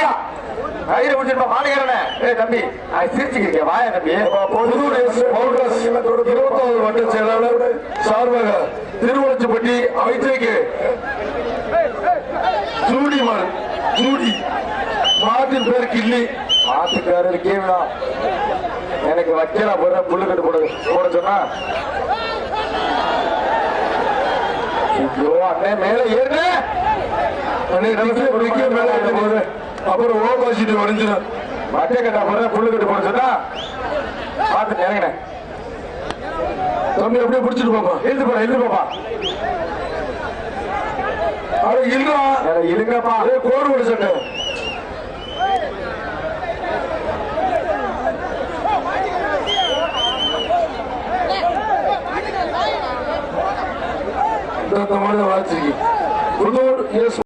ஐயா கயிறு முடிச்சிருப்பா மாடுகிறனே. தம்பி சிரிச்சுக்கிறீங்க வாயா தம்பி. 20வது வட்ட செயலாளர் சார்பாக திருவள்ளச்சிப்பட்டி ஐஜேகே ஜூடி மாட்டின் பேர் கிள்ளி மாட்டுக்காரர் கேவலா எனக்கு வைக்கலாம் போடுற புல்லுக்கட்டு போட சொன்னா அண்ணே மேல ஏறு மேல போது அப்புறம் ஓபாசிட்டு வரைஞ்சிடும் மட்டை கட்டா போடுற புல்லுக்கட்டு போட சொன்னா பார்த்து இறங்கினேன். தம்பி அப்படியே பிடிச்சிட்டு பாப்பா. எழுந்து பாப்பா. அட இல்லா இருங்கப்பா. கோடு விட சட்டை இந்த மாதிரி வளர்ச்சிருக்கு.